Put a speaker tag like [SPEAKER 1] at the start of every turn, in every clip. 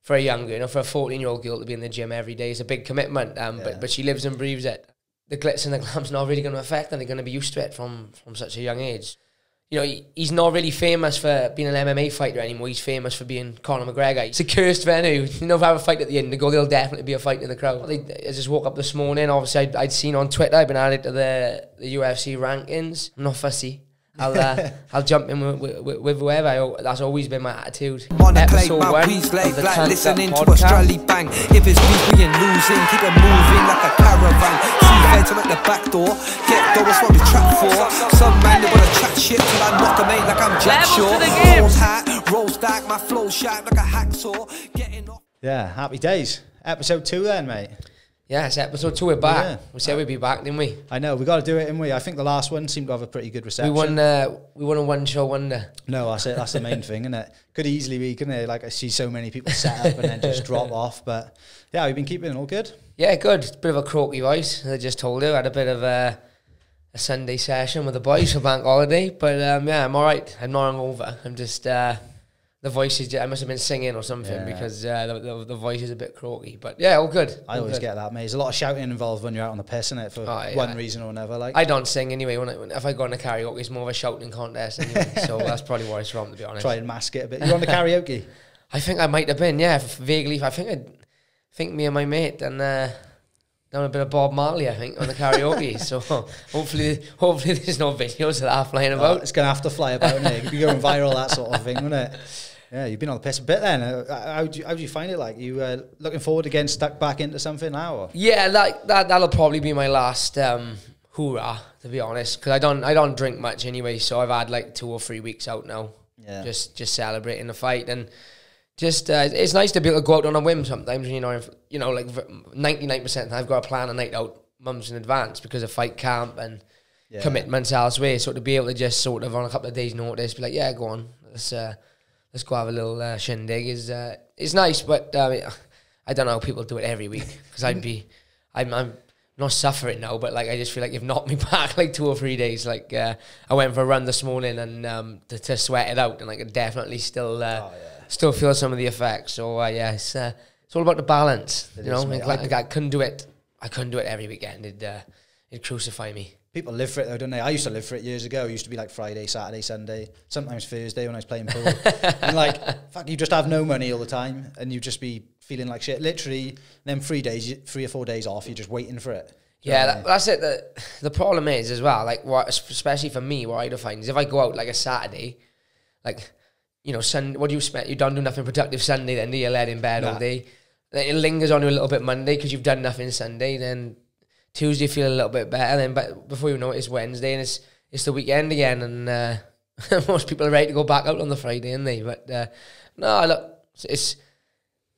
[SPEAKER 1] for a young girl, for a 14-year-old girl to be in the gym every day is a big commitment. But she lives and breathes it. The glitz and the glam's not really going to affect them. They're going to be used to it from such a young age. He's not really famous for being an MMA fighter anymore. He's famous for being Conor McGregor. It's a cursed venue. If I have a fight at the Indigo, there'll definitely be a fight in the crowd. I just woke up this morning. Obviously, I'd seen on Twitter, I've been added to the UFC rankings. I'm not fussy. I'll jump in with whoever. That's always been my attitude. Episode 1 of the
[SPEAKER 2] listening to
[SPEAKER 1] podcast.
[SPEAKER 2] Bang. If it's being losing, keep it moving like a caravan. See feds at the back door. Get door, that's what we trap for. Some man they wanna chat shit till I knock them ain't like I'm Jack Shaw. Rolls hat, rolls back, my flow sharp like a hacksaw. Getting off.
[SPEAKER 3] Yeah, happy days. Episode 2 then, mate.
[SPEAKER 1] Yeah, it's episode 2, we're back.
[SPEAKER 3] Yeah.
[SPEAKER 1] We said we'd be back, didn't we?
[SPEAKER 3] I know, we got to do it, didn't we? I think the last one seemed to have a pretty good reception.
[SPEAKER 1] We won a one-show wonder.
[SPEAKER 3] No, that's it. That's the main thing, isn't it? Could easily be, couldn't it? Like, I see so many people set up and then just drop off. But, yeah, we've been keeping it all good.
[SPEAKER 1] Yeah, good. Bit of a croaky voice, as I just told you. I had a bit of a Sunday session with the boys for bank holiday. But, yeah, I'm all right. I'm not hungover. I'm just... the voice is... I must have been singing or something because the voice is a bit croaky. But, yeah, all good.
[SPEAKER 3] I always get that, mate. There's a lot of shouting involved when you're out on the piss, isn't it? For one reason or another. Like,
[SPEAKER 1] I don't sing anyway. If I go on a karaoke, it's more of a shouting contest anyway. So that's probably what it's from, to be honest.
[SPEAKER 3] Try and mask it a bit. You're on the karaoke?
[SPEAKER 1] I think I might have been, yeah. Vaguely. I think me and my mate done a bit of Bob Marley, I think, on the karaoke. So hopefully there's no videos of that flying about.
[SPEAKER 3] It's going to have to fly about, isn't it? It could be going viral, that sort of thing, wouldn't it? Yeah, you've been on the piss a bit then. How do you find it? Like, you looking forward to getting stuck back into something now? Or?
[SPEAKER 1] Yeah, that'll probably be my last hoorah, to be honest. Because I don't drink much anyway, so I've had like 2 or 3 weeks out now. Yeah. Just celebrating the fight. And just it's nice to be able to go out on a whim sometimes. Like 99% I've got to plan a night out months in advance because of fight camp and commitments elsewhere. So to be able to just sort of on a couple of days' notice, be like, yeah, go on, let's go have a little shindig is nice, but I don't know how people do it every week because I'm not suffering now, but like I just feel like you've knocked me back like 2 or 3 days. Like I went for a run this morning and to sweat it out, and I could definitely still feel some of the effects. So yeah, it's all about the balance, I couldn't do it. I couldn't do it every weekend. It'd crucify me.
[SPEAKER 3] People live for it though, don't they? I used to live for it years ago. It used to be like Friday, Saturday, Sunday, sometimes Thursday when I was playing pool. And like, fuck, you just have no money all the time and you just be feeling like shit. Literally, them 3 or 4 days off, you're just waiting for it.
[SPEAKER 1] Yeah, that's it. The problem is as well, like, especially for me, what I find is if I go out like a Saturday, like, Sunday, what do you expect? You don't do nothing productive Sunday, then you're laid in bed all day. Then it lingers on you a little bit Monday because you've done nothing Sunday, then Tuesday feel a little bit better, then but before you know it, it's Wednesday and it's the weekend again, and most people are ready to go back out on the Friday, aren't they? But no, look, it's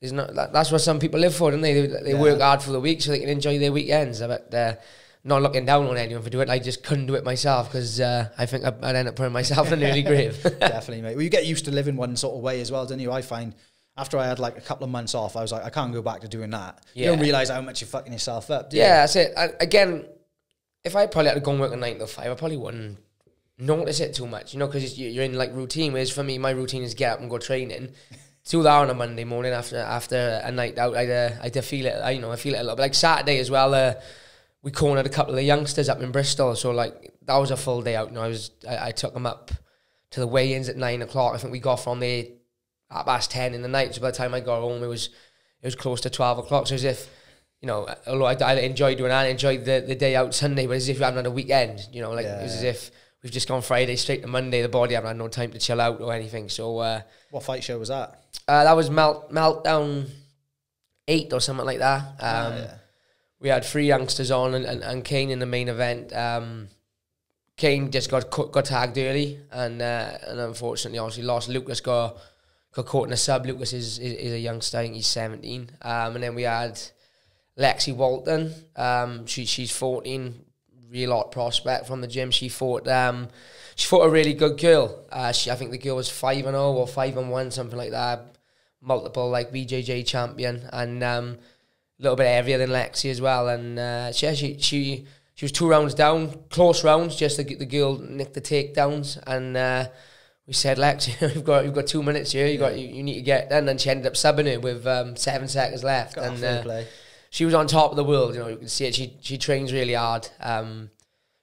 [SPEAKER 1] not that's what some people live for, don't they? They work hard for the week so they can enjoy their weekends. But not looking down on anyone for doing it, I just couldn't do it myself because I think I'd end up putting myself in an early grave.
[SPEAKER 3] Definitely, mate. Well, you get used to living one sort of way as well, don't you? I find. After I had like a couple of months off, I was like, I can't go back to doing that. Yeah. You don't realise how much you're fucking yourself up, do you?
[SPEAKER 1] Yeah, that's it. Again, if I probably had to go and work a 9 to 5, I probably wouldn't notice it too much, because you're in like routine. Whereas for me, my routine is get up and go training. Do that on a Monday morning after a night out. I feel it. I feel it a little bit. Like Saturday as well. We cornered a couple of youngsters up in Bristol, so like that was a full day out. I took them up to the weigh-ins at 9 o'clock. I think we got from there at past 10 in the night, so by the time I got home it was close to 12 o'clock. So as if, although I enjoyed doing that, I enjoyed the day out Sunday, but as if you haven't had a weekend, it was as if we've just gone Friday straight to Monday, the body haven't had no time to chill out or anything. So
[SPEAKER 3] what fight show was that?
[SPEAKER 1] That was Meltdown 8 or something like that. We had 3 youngsters on and Kane in the main event. Kane just got tagged early and unfortunately obviously lost. Lucas got caught in a sub. Lucas is a youngster, I think he's 17. And then we had Lexi Walton. She's 14, real hot prospect from the gym. She fought a really good girl. I think the girl was 5-0 or 5-1, something like that. Multiple like BJJ champion and a little bit heavier than Lexi as well. And she was 2 rounds down, close rounds. Just the girl nicked the takedowns and. we said, Lex, you've got 2 minutes here. You need to get. And then she ended up subbing it with 7 seconds left.
[SPEAKER 3] Got
[SPEAKER 1] and she was on top of the world. You know, you can see it. She trains really hard.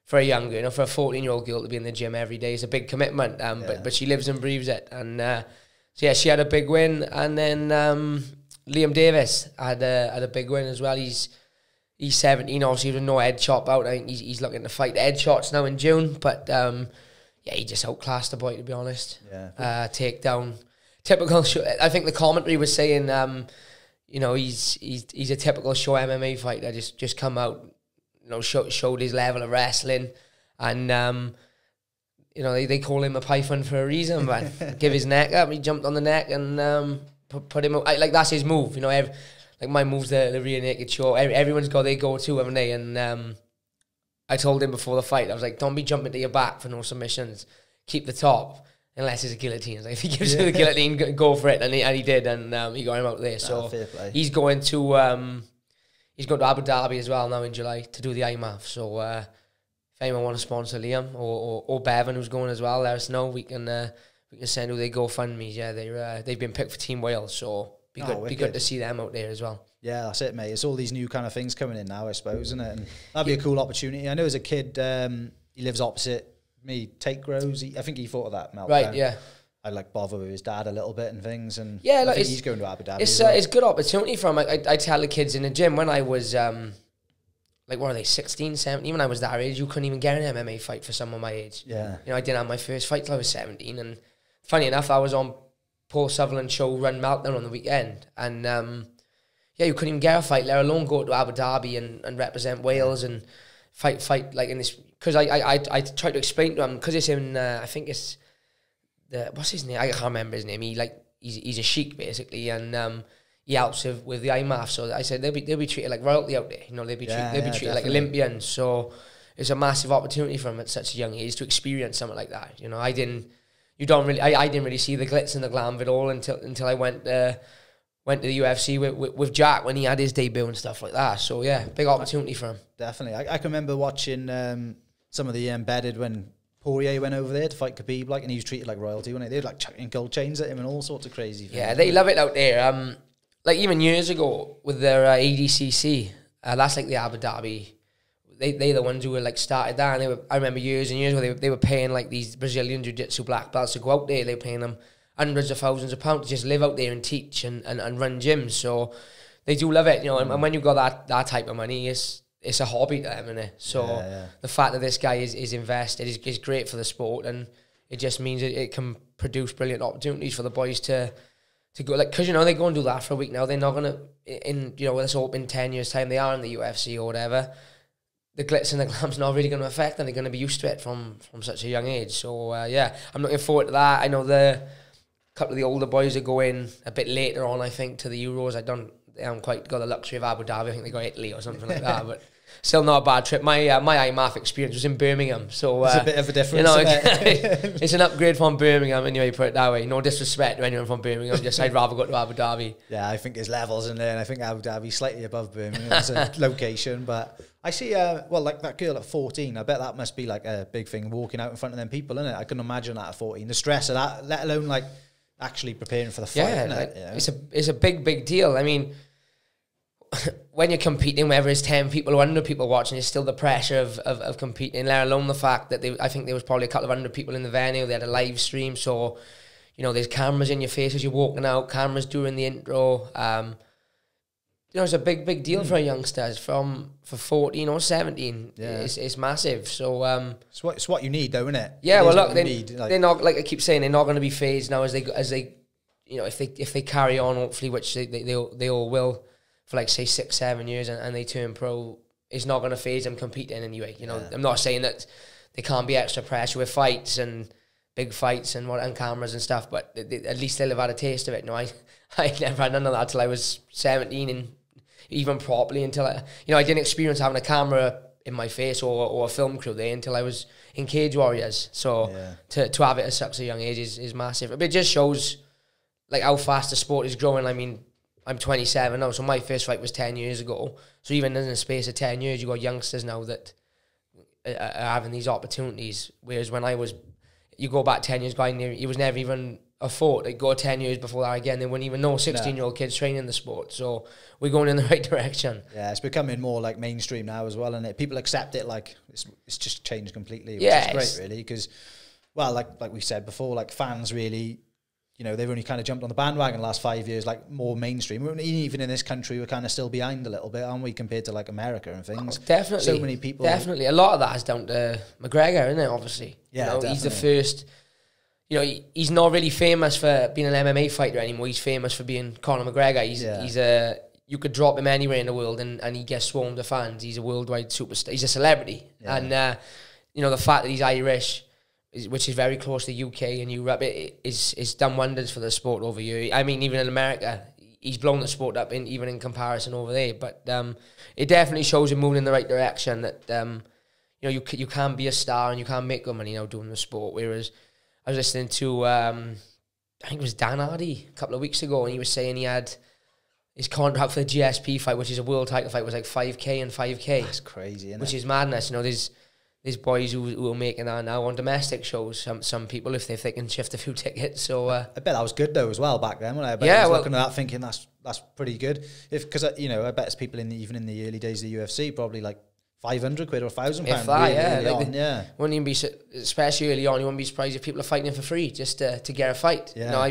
[SPEAKER 1] For a young girl, you know, for a 14-year-old girl to be in the gym every day is a big commitment. But she lives and breathes it. And so yeah, she had a big win. And then Liam Davis had a big win as well. He's 17. Obviously, with no head chop out. I think he's looking to fight head shots now in June. But yeah, he just outclassed the boy, to be honest. Yeah. Takedown, typical. I think the commentary was saying, you know, he's a typical show MMA fighter. Just come out, you know, showed his level of wrestling, and you know, they call him a python for a reason. But give his neck up, he jumped on the neck and put him up. Like that's his move, you know. Like my move's the rear naked choke. Everyone's got their go-to, haven't they? And I told him before the fight, I was like, don't be jumping to your back for no submissions. Keep the top, unless it's a guillotine. Like, if he gives you the guillotine, go for it. And he did, and he got him out there. So he's going to Abu Dhabi as well now in July to do the IMMAF. So if anyone want to sponsor Liam or Bevan, who's going as well, let us know. We can send who they GoFundMe. Yeah, they've been picked for Team Wales, so be good to see them out there as well. Yeah, that's it, mate. It's all these new kind of things coming in now, I suppose, isn't it? And that'd be a cool opportunity. I know as a kid, he lives opposite me, Tate Groves. I think he thought of that meltdown. Right, yeah. I like bother with his dad a little bit and things, and yeah, I think he's going to Abu Dhabi. It's a good opportunity for him. I tell the kids in the gym when I was like, what are they, 16, 17? When I was that age, you couldn't even get an MMA fight for someone my age. Yeah, you know, I didn't have my first fight till I was 17, and funny enough, I was on Paul Sutherland's show Run Meltdown on the weekend, and yeah, you couldn't even get a fight, let alone go to Abu Dhabi and represent Wales and fight like in this. Because I tried to explain to him, because it's in I think it's what's his name? I can't remember his name. He's a sheik basically, and he helps with the IMMAF. So I said they'll be treated like royalty out there. You know, they'll be treated like Olympians. So it's a massive opportunity for him at such a young age to experience something like that. You know, I didn't really see the glitz and the glam of it all until I went to the UFC with Jack when he had his debut and stuff like that. So yeah, big opportunity for him. Definitely. I can remember watching some of the Embedded when Poirier went over there to fight Khabib, like, and he was treated like royalty, weren't they? They were like chucking gold chains at him and all sorts of crazy things. Yeah, they love it out there. Like even years ago with their ADCC, that's like the Abu Dhabi. They're the ones who were like started that, and I remember years and years where they were paying like these Brazilian jiu-jitsu black belts to go out there. They were paying them hundreds of thousands of pounds to just live out there and teach and run gyms. So they do love it, you know. And when you've got that type of money, it's a hobby to them, isn't it? So the fact that this guy is invested is great for the sport, and it just means it can produce brilliant opportunities for the boys to go, like, because, you know, they go and do that for a week now. They're not going to, you know, let's hope in 10 years' time they are in the UFC or whatever. The glitz and the glam's not really going to affect them. They're going to be used to it from such a young age. So, yeah, I'm looking forward to that. I know a couple of the older boys are going a bit later on, I think, to the Euros. They haven't quite got the luxury of Abu Dhabi. I think they got Italy or something like that, but still not a bad trip. My IMMAF experience was in Birmingham, so it's a bit of a difference. You know, it's an upgrade from Birmingham anyway. Put it that way. No disrespect to anyone from Birmingham. Just I'd rather go to Abu Dhabi. Yeah, I think there's levels in there, and I think Abu Dhabi's slightly above Birmingham as a location. But I see, well, like that girl at 14. I bet that must be like a big thing, walking out in front of them people, isn't it? I can imagine that at 14. The stress of that, let alone like actually preparing for the fight. Yeah, like, you know? It's a big deal. I mean, when you're competing, whether it's 10 people or 100 people watching, it's still the pressure of competing, let alone the fact that I think there was probably a couple of 100 people in the venue. They had a live stream, so, you know, there's cameras in your face as you're walking out, cameras during the intro. You know, it's a big deal for youngsters for 14 or 17. Yeah. It's massive. So it's what you need, though, isn't it? Yeah. Well, look, they're not, like I keep saying, they're not going to be phased now as they, you know, if they carry on, hopefully, which they all will, for like say 6-7 years, and they turn pro. It's not going to phase them competing anyway. You know, I'm not saying that there can't be extra pressure with fights and big fights and cameras and stuff, but at least they'll have had a taste of it. No, I never had none of that till I was 17, and even properly until I didn't experience having a camera in my face or a film crew there until I was in Cage Warriors. So to have it at such a young age is massive. But it just shows like how fast the sport is growing. I mean, I'm 27 now, so my first fight was 10 years ago. So even in the space of 10 years, you've got youngsters now that are having these opportunities. Whereas when I was you go back 10 years, guy, he was never even a thought. Like, go 10 years before that again, they wouldn't even know 16-year-old kids training the sport. So we're going in the right direction.
[SPEAKER 3] Yeah, it's becoming more like mainstream now as well, and people accept it. Like it's just changed completely, which is great, really, because, well, like we said before, like fans really, you know, they've only kind of jumped on the bandwagon the last 5 years, like more mainstream. Even in this country, we're kind of still behind a little bit, aren't we, compared to like America and things?
[SPEAKER 1] Oh, definitely.
[SPEAKER 3] So many people.
[SPEAKER 1] Definitely. A lot of that is down to McGregor, isn't it, obviously?
[SPEAKER 3] Yeah,
[SPEAKER 1] you know,
[SPEAKER 3] definitely.
[SPEAKER 1] He's the first, you know, he's not really famous for being an MMA fighter anymore. He's famous for being Conor McGregor. He's a, you could drop him anywhere in the world and he gets swarmed of fans. He's a worldwide superstar. He's a celebrity. Yeah. And, you know, the fact that he's Irish, which is very close to the UK and Europe, it's done wonders for the sport over here. I mean, even in America, he's blown the sport up, even in comparison over there. But it definitely shows him moving in the right direction, that, you know, you can be a star and you can make good money now doing the sport. Whereas I was listening to, I think it was Dan Hardy a couple of weeks ago, and he was saying he had his contract for the GSP fight, which is a world title fight, was like 5K and 5K.
[SPEAKER 3] That's crazy, isn't it?
[SPEAKER 1] Which is madness. You know, there's boys who are making that now on domestic shows. Some people, if they can shift a few tickets. So
[SPEAKER 3] I bet that was good though as well back then. When I was looking at that, thinking that's pretty good. Because you know, I bet it's people even in the early days of the UFC, probably like 500 quid or £1,000.
[SPEAKER 1] If that,
[SPEAKER 3] yeah.
[SPEAKER 1] Wouldn't even be, especially early on, you wouldn't be surprised if people are fighting for free just to get a fight.
[SPEAKER 3] Yeah.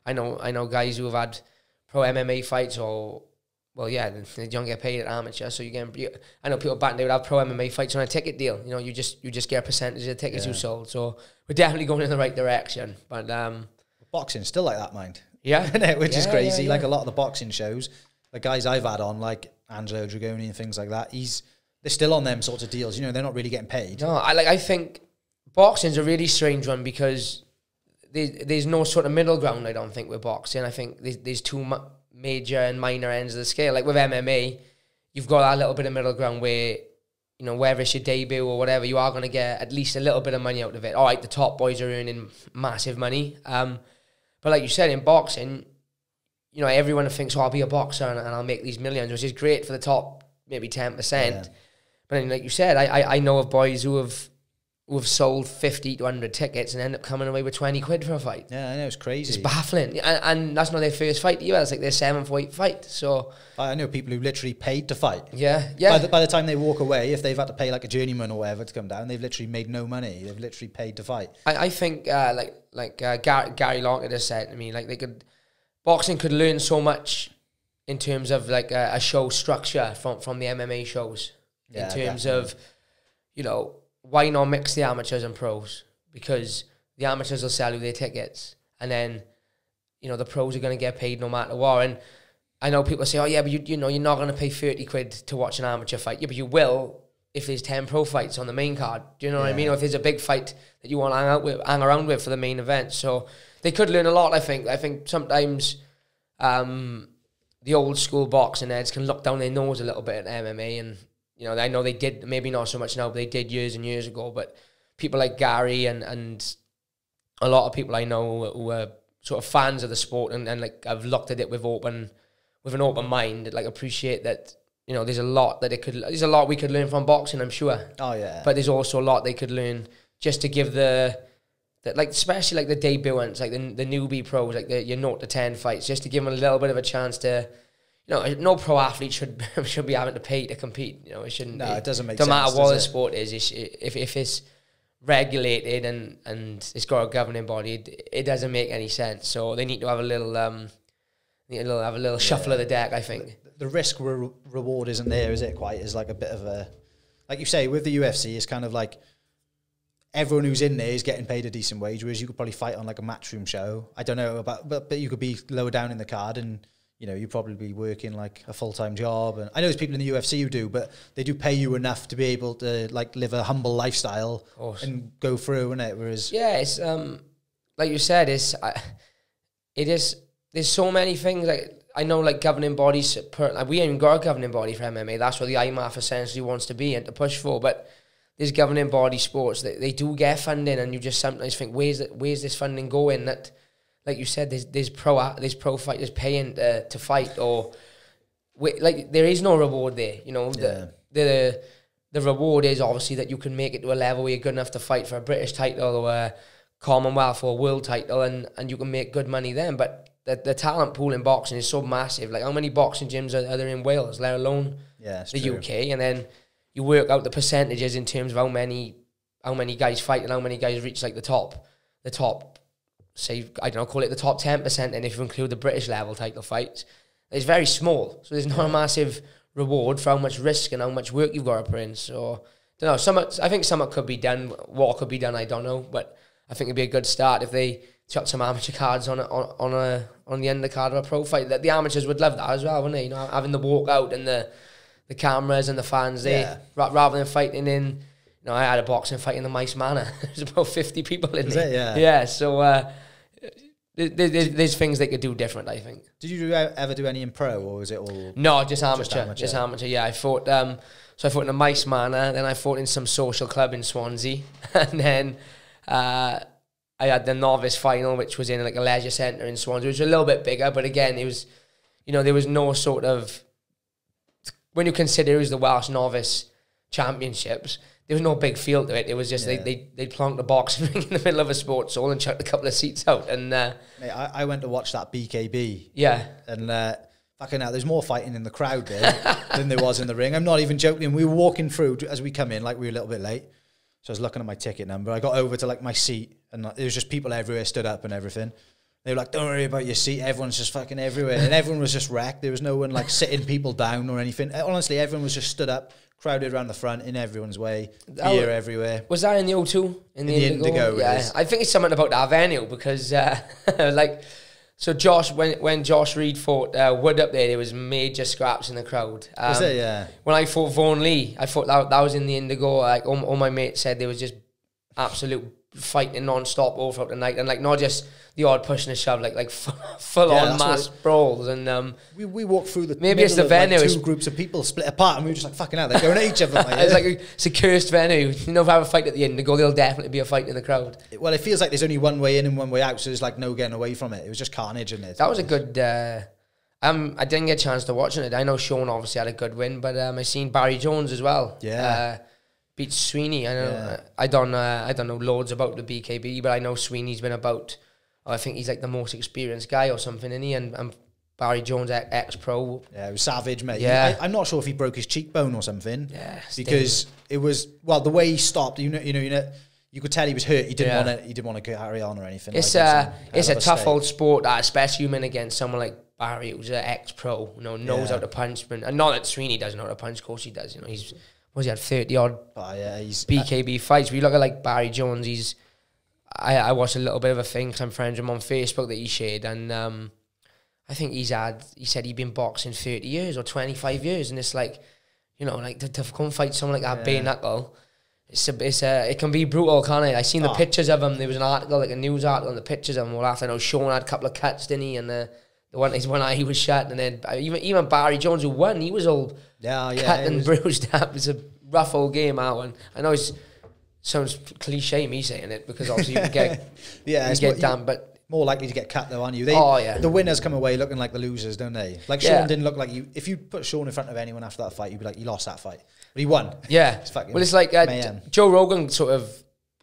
[SPEAKER 1] You know, I know guys who have had pro MMA fights, or, well, yeah, they don't get paid at amateur, so I know people back then, they would have pro MMA fights on a ticket deal. You know, you just get a percentage of the tickets you sold. So we're definitely going in the right direction. But
[SPEAKER 3] boxing's still like that, mind.
[SPEAKER 1] Yeah.
[SPEAKER 3] Which is crazy. Yeah. Like a lot of the boxing shows, the guys I've had on, like Angelo Dragoni and things like that, they're still on them sorts of deals. You know, they're not really getting paid.
[SPEAKER 1] No, I think boxing's a really strange one, because there's no sort of middle ground, I don't think, with boxing. I think there's two major and minor ends of the scale. Like with MMA, you've got that little bit of middle ground where, you know, whether it's your debut or whatever, you are going to get at least a little bit of money out of it. All right, the top boys are earning massive money. But like you said, in boxing, you know, everyone thinks, oh, I'll be a boxer and I'll make these millions, which is great for the top maybe 10%. Yeah. But then, like you said, I know of boys who have sold 50 to 100 tickets and end up coming away with 20 quid for a fight.
[SPEAKER 3] Yeah, I know, it's crazy.
[SPEAKER 1] It's baffling. And that's not their first fight either. It's like their 7th or 8th fight. So
[SPEAKER 3] I know people who literally paid to fight.
[SPEAKER 1] Yeah.
[SPEAKER 3] By the time they walk away, if they've had to pay like a journeyman or whatever to come down, they've literally made no money. They've literally paid to fight.
[SPEAKER 1] I think Gary Lockett has said to me, like, boxing could learn so much in terms of like a show structure from the MMA shows. In terms of, you know, why not mix the amateurs and pros? Because the amateurs will sell you their tickets, and then, you know, the pros are going to get paid no matter what. And I know people say, oh yeah, but you know, you're not going to pay 30 quid to watch an amateur fight. Yeah, but you will if there's 10 pro fights on the main card. Do you know what I mean? Or if there's a big fight that you want to hang around with for the main event. So they could learn a lot, I think. I think sometimes the old school boxing heads can look down their nose a little bit at MMA, and, you know, I know they did, maybe not so much now, but they did years and years ago. But people like Gary and a lot of people I know who are sort of fans of the sport and like I've looked at it with an open mind, like appreciate that, you know, there's a lot we could learn from boxing, I'm sure.
[SPEAKER 3] Oh yeah.
[SPEAKER 1] But there's also a lot they could learn just to give the like, especially like the debutants, like the newbie pros, like your 0 to 10 fights, just to give them a little bit of a chance to. You know, no pro athlete should be having to pay to compete. You know, it shouldn't.
[SPEAKER 3] No, it doesn't make
[SPEAKER 1] sense. No matter what the
[SPEAKER 3] it?
[SPEAKER 1] Sport is, if it's regulated and it's got a governing body, it doesn't make any sense. So they need to have a little shuffle of the deck, I think.
[SPEAKER 3] The risk reward isn't there, is it? Quite is like a bit of a, like you say, with the UFC, it's kind of like everyone who's in there is getting paid a decent wage, whereas you could probably fight on like a matchroom show. I don't know about, but you could be lower down in the card and, you know, you'd probably be working like a full-time job. And I know there's people in the UFC who do, but they do pay you enough to be able to like live a humble lifestyle and go through, isn't it? Whereas,
[SPEAKER 1] yeah, it's like you said, it is. There's so many things. Like, I know, like governing bodies. Like, we ain't even got a governing body for MMA. That's what the IMMAF essentially wants to be and to push for. But there's governing body sports that they do get funding, and you just sometimes think, where's this funding going? That, like you said, there's pro fighters paying to fight, or like there is no reward there. You know, the reward is obviously that you can make it to a level where you're good enough to fight for a British title or a Commonwealth or world title, and you can make good money then. But the talent pool in boxing is so massive. Like, how many boxing gyms are there in Wales, let alone the UK? And then you work out the percentages in terms of how many guys fight and how many guys reach like the top, say, I don't know, call it the top 10%. And if you include the British level title fights, it's very small. So there's not a massive reward for how much risk and how much work you've got to put in. So I don't know. I think something could be done. What could be done, I don't know. But I think it'd be a good start if they chuck some amateur cards on the undercard of a pro fight. That the amateurs would love that as well, wouldn't they? You know, having the walkout and the cameras and the fans. Rather than fighting in. You know, I had a boxing fight in the Mice Manor. There's about 50 people in there. Yeah. So there's things they could do different, I think. Did
[SPEAKER 3] you ever do any in pro, or was it all?
[SPEAKER 1] No, just amateur. Just amateur. Yeah, I fought. So I fought in the Mice Manor. Then I fought in some social club in Swansea, and then I had the novice final, which was in like a leisure centre in Swansea, which was a little bit bigger. But again, it was, you know, there was no sort of, when you consider it was the Welsh Novice Championships, there was no big feel to it. It was just they plonked the boxing ring in the middle of a sports hall and chucked a couple of seats out. And
[SPEAKER 3] mate, I went to watch that BKB.
[SPEAKER 1] Yeah.
[SPEAKER 3] And fucking hell, there's more fighting in the crowd there than there was in the ring. I'm not even joking. We were walking through as we come in, like we were a little bit late. So I was looking at my ticket number. I got over to like my seat, and there was just people everywhere stood up and everything. They were like, don't worry about your seat. Everyone's just fucking everywhere. And everyone was just wrecked. There was no one like sitting people down or anything. Honestly, everyone was just stood up, crowded around the front, in everyone's way, beer everywhere.
[SPEAKER 1] Was that in the O2? In the Indigo?
[SPEAKER 3] Yeah.
[SPEAKER 1] I think it's something about that venue because, like, so Josh, when Josh Reed fought Wood up there was major scraps in the crowd.
[SPEAKER 3] Was it? Yeah.
[SPEAKER 1] When I fought Vaughan Lee, I thought that was in the Indigo. Like, all my mates said there was just absolute fighting non-stop all throughout the night, and like not just the odd push and a shove, like full on mass brawls. And
[SPEAKER 3] we walked through the
[SPEAKER 1] maybe it's the venue,
[SPEAKER 3] like two groups of people split apart, and we were just like, fucking hell, they're going at each other.
[SPEAKER 1] It's a cursed venue. You know, if I have a fight at the Indigo, there'll definitely be a fight in the crowd.
[SPEAKER 3] Well, it feels like there's only one way in and one way out, so there's like no getting away from it. It was just carnage in it.
[SPEAKER 1] That was a good. I didn't get a chance to watch it. I know Sean obviously had a good win, but I seen Barry Jones as well.
[SPEAKER 3] Yeah.
[SPEAKER 1] Beat Sweeney. I know. I don't know loads about the BKB, but I know Sweeney's been about. I think he's like the most experienced guy or something, isn't he? And Barry Jones, ex-pro.
[SPEAKER 3] Yeah, it was savage, mate.
[SPEAKER 1] Yeah.
[SPEAKER 3] I'm not sure if he broke his cheekbone or something.
[SPEAKER 1] Yeah,
[SPEAKER 3] because it was the way he stopped. You know, you could tell he was hurt. He didn't want to carry on or anything.
[SPEAKER 1] It's a tough old sport, especially when against someone like Barry, who's an ex-pro. You know, knows how to punch, and not that Sweeney doesn't know how to punch. Of course he does. You know, he had 30-odd BKB fights. But you look at like Barry Jones, I watched a little bit of a thing because I'm friends with him on Facebook that he shared, and I think he said he'd been boxing 30 years or 25 years, and it's like, you know, like to come fight someone like that bare knuckle, it can be brutal, can't it? I seen the pictures of him. There was an article, like a news article, and the pictures of him. Well, after I know Sean had a couple of cuts, didn't he? And his one eye he was shut, and then even Barry Jones who won, he was all cut and bruised up. It's a rough old game, that one. I know it sounds cliche me saying it because obviously you can get damn, but
[SPEAKER 3] more likely to get cut though, aren't you? The winners come away looking like the losers, don't they? Like Sean didn't look like you. If you put Sean in front of anyone after that fight, you'd be like, you lost that fight, but he won.
[SPEAKER 1] Yeah, it's like Joe Rogan sort of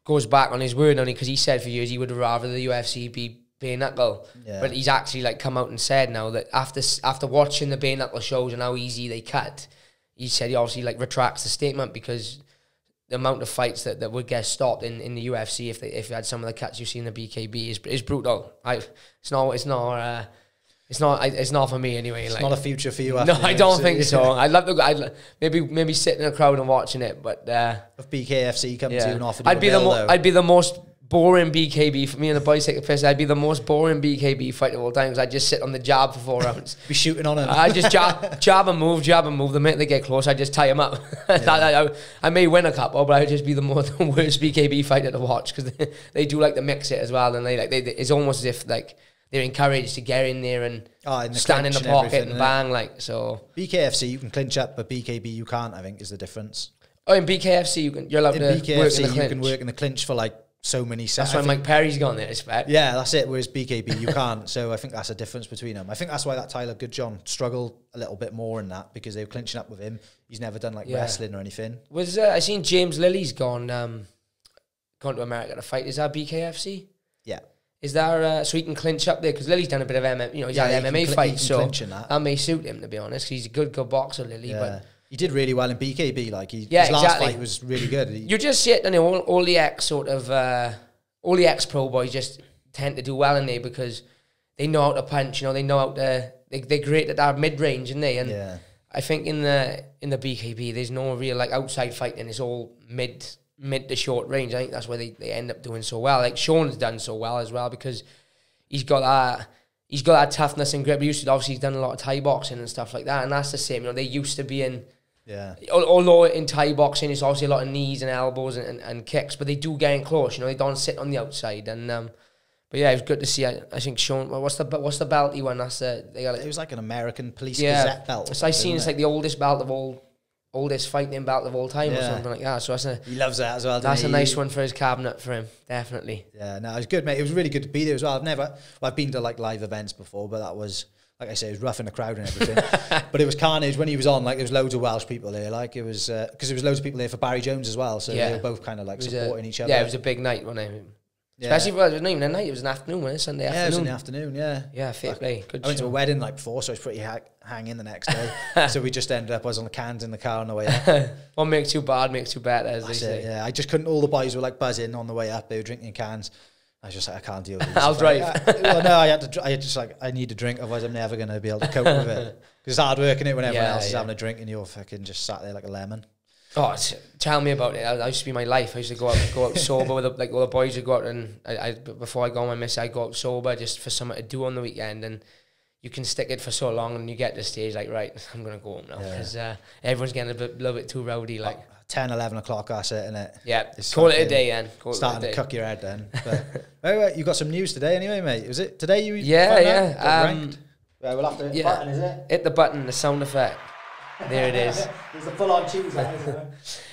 [SPEAKER 1] goes back on his word only because he said for years he would rather the UFC be bare knuckle, but he's actually like come out and said now that after watching the bare knuckle shows and how easy they cut, he said he obviously like retracts the statement because the amount of fights that would get stopped in the UFC if they had some of the cuts you see in the BKB is brutal. It's not for me anyway.
[SPEAKER 3] It's not a future for you.
[SPEAKER 1] No, I don't think so. I'd love to. Maybe sit in a crowd and watching it, but
[SPEAKER 3] if BKFC comes to you and offered
[SPEAKER 1] you I'd be the most boring BKB for me and the boys take a piss. I'd be the most boring BKB fight of all time because I'd just sit on the jab for 4 rounds.
[SPEAKER 3] Be shooting on him.
[SPEAKER 1] I just jab and move. The minute they get close, I just tie them up. I may win a couple, but I would just be the worst BKB fighter to watch because they do like to mix it as well, and it's almost as if like they're encouraged to get in there and stand in the pocket and bang like so.
[SPEAKER 3] BKFC you can clinch up, but BKB you can't. I think is the difference.
[SPEAKER 1] Oh, in BKFC you're allowed to work in the clinch.
[SPEAKER 3] You can work in the clinch for like so many sets.
[SPEAKER 1] That's why Mike Perry's gone there, I expect.
[SPEAKER 3] Yeah, that's it. Whereas BKB, you can't. So I think that's a difference between them. I think that's why that Tyler Goodjohn struggled a little bit more in that because they were clinching up with him. He's never done like wrestling or anything.
[SPEAKER 1] I seen James Lilly's gone gone to America to fight. Is that BKFC?
[SPEAKER 3] Yeah.
[SPEAKER 1] Is there so he can clinch up there? Because Lily's done a bit of MMA, you know, he's had MMA fights, so that may suit him, to be honest. He's a good boxer, Lily. Yeah. But
[SPEAKER 3] he did really well in BKB. Like his last fight was really good.
[SPEAKER 1] You just see it, you know, all the ex pro boys just tend to do well in there because they know how to punch. You know, they know how to. They're great at that mid range, aren't they? And I think in the BKB, there's no real like outside fighting. It's all mid to short range. I think that's where they end up doing so well. Like Sean's done so well as well because he's got that toughness and grip. He's done a lot of Thai boxing and stuff like that, and that's the same. You know, they used to be in.
[SPEAKER 3] Yeah.
[SPEAKER 1] Although in Thai boxing, it's obviously a lot of knees and elbows and kicks, but they do get in close. You know, they don't sit on the outside. And but yeah, it was good to see. I think Sean. What's the belt he won? That's they got.
[SPEAKER 3] It was like an American Police Gazette belt.
[SPEAKER 1] So I seen it's like the oldest belt of oldest fighting belt of all time or something like that. So
[SPEAKER 3] he loves that as well.
[SPEAKER 1] That's a nice one for his cabinet for him, definitely.
[SPEAKER 3] Yeah, no, it was good, mate. It was really good to be there as well. I've been to like live events before, but that was. Like I say, it was rough in the crowd and everything. But it was carnage when he was on. Like, there was loads of Welsh people there. Like, it was... Because there was loads of people there for Barry Jones as well. So they were both kind of, like, supporting each other.
[SPEAKER 1] Yeah, it was a big night, wasn't it? Especially, it wasn't even a night. It was an afternoon, wasn't it? Sunday afternoon.
[SPEAKER 3] Yeah, it was in the afternoon, yeah.
[SPEAKER 1] Yeah, fair play. Good
[SPEAKER 3] I went to a wedding like before, so I was pretty hanging the next day. So we just ended up... I was on the cans in the car on the way up.
[SPEAKER 1] What makes you bad makes you better, as they say.
[SPEAKER 3] Yeah, I just couldn't... All the boys were, like, buzzing on the way up. They were drinking cans. I was just like, I can't deal with this.
[SPEAKER 1] I'll drive.
[SPEAKER 3] Well, no, I need a drink, otherwise I'm never going to be able to cope with it. Because it's hard work, isn't it, when everyone else is having a drink and you're fucking just sat there like a lemon.
[SPEAKER 1] Oh, tell me about it. That used to be my life. I used to go out sober with all the boys would go out, and before I go on my miss, I go out sober just for something to do on the weekend, and you can stick it for so long and you get to the stage like, right, I'm going to go home now because everyone's getting a little bit too rowdy, like.
[SPEAKER 3] 10, 11 o'clock, that's it, innit?
[SPEAKER 1] Yeah, call it a day then.
[SPEAKER 3] Starting to cook your head then. But anyway, you got some news today anyway, mate. Was it today you ranked? We'll have to hit the button, is it?
[SPEAKER 1] Hit the button, the sound effect. There it is.
[SPEAKER 3] There's the full-on cheese on, isn't it?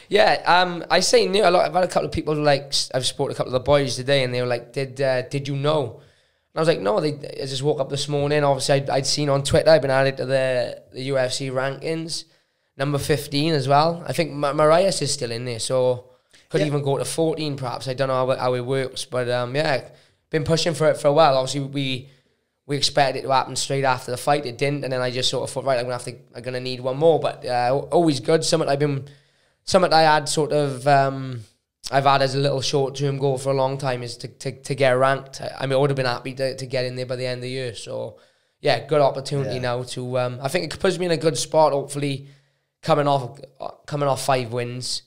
[SPEAKER 1] Yeah, I say new. I've had a couple of people like, I've spoken to a couple of the boys today and they were like, did you know? And I was like, no, I just woke up this morning. Obviously, I'd seen on Twitter, I've been added to the UFC rankings. Number 15 as well. I think Marias is still in there, so could even go to 14 perhaps. I don't know how it works, but yeah, been pushing for it for a while. Obviously, we expected it to happen straight after the fight. It didn't, and then I just sort of thought, right, I'm gonna need one more. But always good. Something I had sort of I've had as a little short-term goal for a long time is to get ranked. I mean, I would have been happy to get in there by the end of the year. So yeah, good opportunity now to. I think it puts me in a good spot. Hopefully. Coming off 5 wins,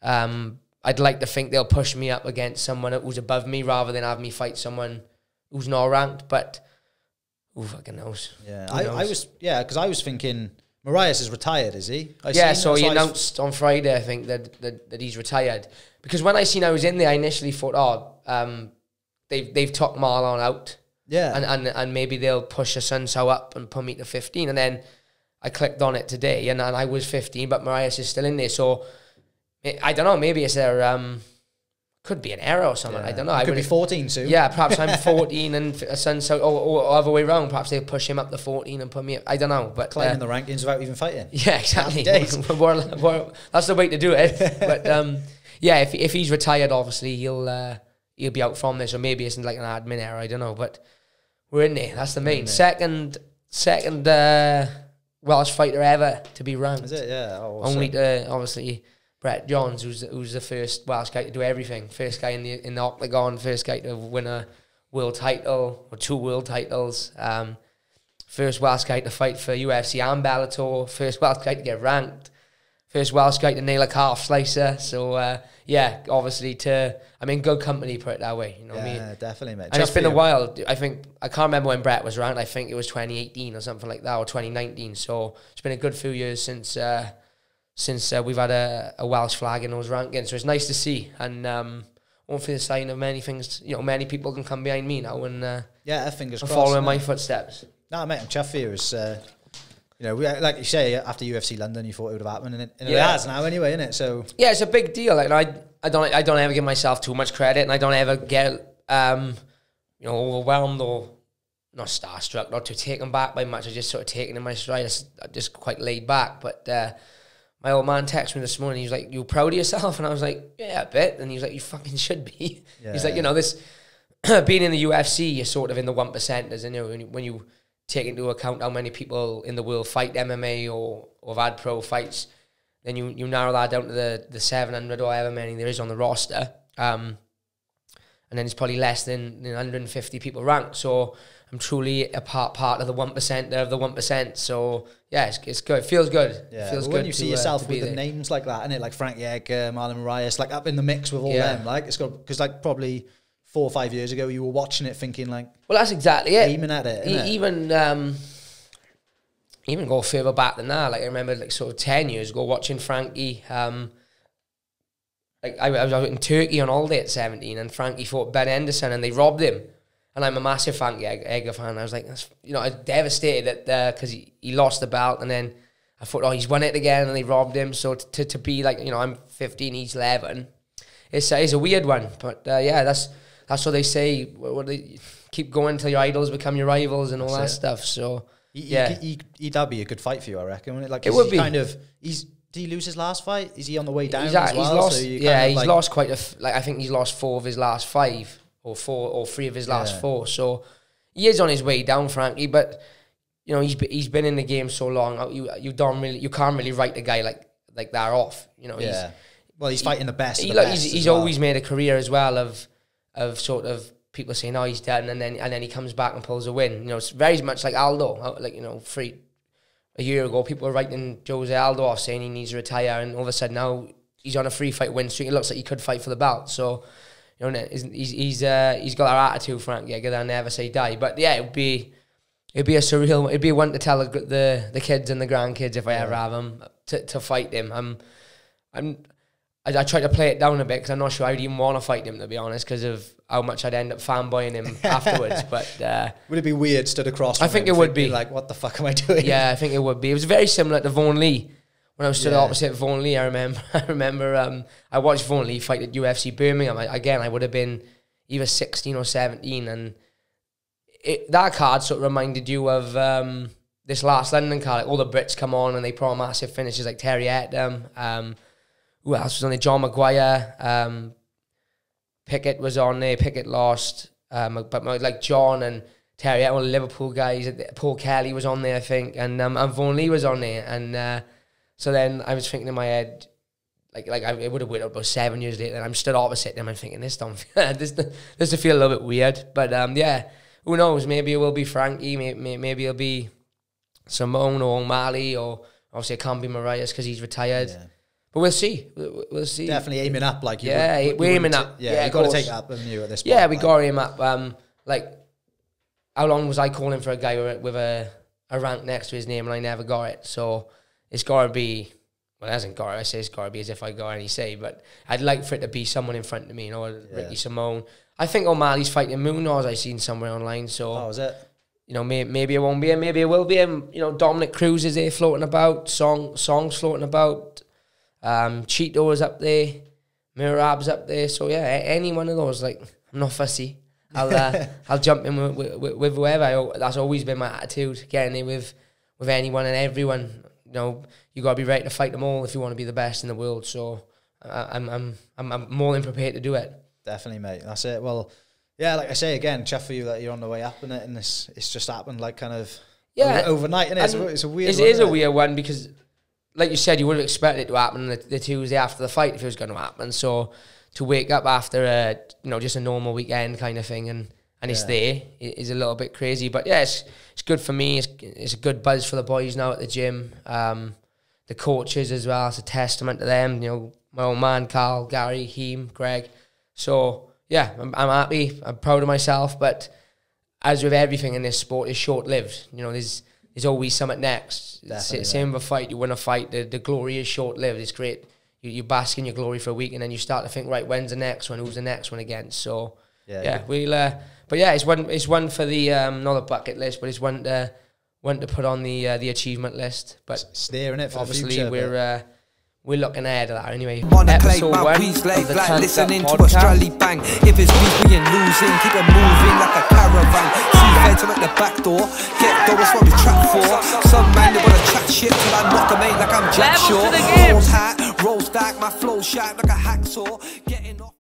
[SPEAKER 1] I'd like to think they'll push me up against someone who's above me rather than have me fight someone who's not ranked. But who fucking knows? Yeah,
[SPEAKER 3] because I was thinking Marias is retired, is he?
[SPEAKER 1] So he announced on Friday, I think that he's retired. Because when I seen I was in there, I initially thought, they've took Marlon out, and maybe they'll push Asuncao up and put me to 15, and then. I clicked on it today and I was 15, but Marias is still in there. So I don't know. Maybe it's could be an error or something. I don't know.
[SPEAKER 3] It could be 14 soon.
[SPEAKER 1] Yeah, perhaps I'm 14 and Asuncao, or other way around. Perhaps they'll push him up to 14 and put me up. I don't know. But
[SPEAKER 3] climbing the rankings without even fighting.
[SPEAKER 1] Yeah, exactly. That's the way to do it. But yeah, if he's retired, obviously he'll be out from this, or maybe it's like an admin error. I don't know. But we're in there. That's the main. Second. Welsh fighter ever to be ranked.
[SPEAKER 3] Is it? Yeah.
[SPEAKER 1] Only to obviously Brett Johns, who's the first Welsh guy to do everything. First guy in the octagon. First guy to win a world title or 2 world titles. First Welsh guy to fight for UFC and Bellator. First Welsh guy to get ranked. First Welsh guy to nail a calf slicer. So yeah, obviously I'm in good company, put it that way. You know what I mean? Yeah,
[SPEAKER 3] definitely, mate.
[SPEAKER 1] And it's been a while. I can't remember when Brett was ranked. I think it was 2018 or something like that, or 2019. So it's been a good few years since we've had a Welsh flag in those rankings. So it's nice to see, and hopefully the sign of many things. You know, many people can come behind me now and
[SPEAKER 3] fingers crossed,
[SPEAKER 1] following my footsteps.
[SPEAKER 3] Nah, mate, I'm chuffed for you. It's, you know, like you say, after UFC London, you thought it would have happened, and it has now anyway, isn't it? So
[SPEAKER 1] yeah, it's a big deal. Like I don't ever give myself too much credit, and I don't ever get overwhelmed or not starstruck, not too taken back by much. I just sort of taken in my stride. I'm just quite laid back, but my old man texted me this morning. He was like, "You proud of yourself?" And I was like, "Yeah, a bit." And he was like, "You fucking should be." Yeah. He's like, you know, this being in the UFC, you're sort of in the 1%ers, and you know, when you take into account how many people in the world fight MMA or have had pro fights, then you narrow that down to the 700 or however many there is on the roster. And then it's probably less than 150 people ranked. So I'm truly a part of the 1% of the 1%. So yeah, it's good. It feels good.
[SPEAKER 3] Yeah.
[SPEAKER 1] It feels
[SPEAKER 3] good
[SPEAKER 1] good
[SPEAKER 3] when you see yourself with the names like that, innit? Like Frankie Edgar, Marlon Moraes, like up in the mix with all them. Like it's got, because like probably 4 or 5 years ago you were watching it thinking like,
[SPEAKER 1] well, that's exactly it.
[SPEAKER 3] Aiming at it.
[SPEAKER 1] Even go further back than that. Like I remember, like sort of 10 years ago, watching Frankie. Like I was out in Turkey on holiday at 17, and Frankie fought Ben Henderson, and they robbed him. And I'm a massive Frankie Edgar fan. I was like, that's, you know, I was devastated that because he lost the belt, and then I thought, oh, he's won it again, and they robbed him. So to be like, you know, I'm 15, he's 11. It's a weird one, but yeah, that's what they say. What they keep going till your idols become your rivals and all that stuff. So that'd be
[SPEAKER 3] a good fight for you, I reckon. Wouldn't it? Like
[SPEAKER 1] it would be.
[SPEAKER 3] Did he lose his last fight? Is he on the way down
[SPEAKER 1] He's
[SPEAKER 3] as well?
[SPEAKER 1] Lost,
[SPEAKER 3] so
[SPEAKER 1] he's lost quite I think he's lost 4 of his last 5, or 3 of his last 4. So he is on his way down, Frankie. But you know, he's been in the game so long. You can't really write a guy like that off. You know,
[SPEAKER 3] he's fighting the best.
[SPEAKER 1] He's always made a career as well of sort of people saying, "Oh, he's done," and then he comes back and pulls a win. You know, it's very much like Aldo. Like, you know, a year ago, people were writing Jose Aldo off saying he needs to retire, and all of a sudden now he's on a 3-fight win streak. It looks like he could fight for the belt. So, you know, he's got that attitude, Frank Edgar, that never say die. But yeah, it'd be one to tell the kids and the grandkids, if I ever have them, to fight him. I try to play it down a bit because I'm not sure I'd even want to fight him, to be honest, because of how much I'd end up fanboying him afterwards. But
[SPEAKER 3] would it be weird stood across from him?
[SPEAKER 1] I think it would be.
[SPEAKER 3] Like, what the fuck am I doing?
[SPEAKER 1] Yeah, I think it would be. It was very similar to Vaughan Lee. When I was stood opposite Vaughan Lee, I remember I watched Vaughan Lee fight at UFC Birmingham. I would have been either 16 or 17, and that card sort of reminded you of this last London card. Like, all the Brits come on and they put on massive finishes like Terry Etam. Who else was on there? John Maguire. Pickett was on there. Pickett lost. But like John and Terry, all the Liverpool guys. Paul Kelly was on there, I think. And Vaughan Lee was on there. And so then I was thinking in my head, it would have waited about 7 years later, and I'm stood opposite them and thinking, this will feel a little bit weird. But yeah, who knows? Maybe it will be Frankie. Maybe it'll be Simone or O'Malley, or obviously it can't be Marias because he's retired. Yeah. But we'll see. We'll see.
[SPEAKER 3] Definitely aiming up, like you.
[SPEAKER 1] Yeah, we're aiming up.
[SPEAKER 3] Yeah, you got to take it up, haven't you, at this point?
[SPEAKER 1] Yeah, we got to aim up. Like, how long was I calling for a guy with a rank next to his name and I never got it? So it's got to be. Well, it hasn't got it. I say it's got to be as if I got any say, but I'd like for it to be someone in front of me. You know, Ricky Simone. I think O'Malley's fighting Munoz. I seen somewhere online. So.
[SPEAKER 3] Is it?
[SPEAKER 1] You know, maybe it won't be, and maybe it will be. You know, Dominic Cruz is there floating about. Songs floating about. Cheeto is up there, Mirab's up there, so yeah, any one of those, like, I'm not fussy. I'll jump in with whoever. That's always been my attitude, getting in with anyone and everyone. You know, you got to be ready to fight them all if you want to be the best in the world. So I'm more than prepared to do it.
[SPEAKER 3] Definitely, mate. That's it. Well, yeah, like I say again, chuff for you that you're on the way up in it, and it's just happened like kind of overnight, and it's a weird.
[SPEAKER 1] It is a weird one because, like you said, you would have expected it to happen the Tuesday after the fight if it was going to happen. So to wake up after just a normal weekend kind of thing and it's there is a little bit crazy. But yeah, it's good for me. It's a good buzz for the boys now at the gym. The coaches as well. It's a testament to them. You know, my old man Carl, Gary, Heem, Greg. So yeah, I'm happy. I'm proud of myself. But as with everything in this sport, it's short lived. You know, there's always something next. Same with a fight. You win a fight, the glory is short-lived. It's great. You bask in your glory for a week, and then you start to think, right, when's the next one? Who's the next one against? So, we'll... but yeah, it's one for the, not a bucket list, but it's one to put on the achievement list. But
[SPEAKER 3] it's there, innit, for
[SPEAKER 1] obviously
[SPEAKER 3] the future,
[SPEAKER 1] we're looking ahead of that anyway.
[SPEAKER 2] Wanna play
[SPEAKER 1] Episode
[SPEAKER 2] my
[SPEAKER 1] 1
[SPEAKER 2] weeds
[SPEAKER 1] of
[SPEAKER 2] like
[SPEAKER 1] the
[SPEAKER 2] black,
[SPEAKER 1] TANKD
[SPEAKER 2] listening to
[SPEAKER 1] podcast.
[SPEAKER 2] Australia bang. If it's beef, we ain't losing, keep it moving like a caravan. See feds I'm at the back door, get dough, that's what we trap for. Some man they wanna chat shit till I knock them, ain't like I'm Jack Shaw. Rolls hat, roll stack, my flow sharp like a hacksaw.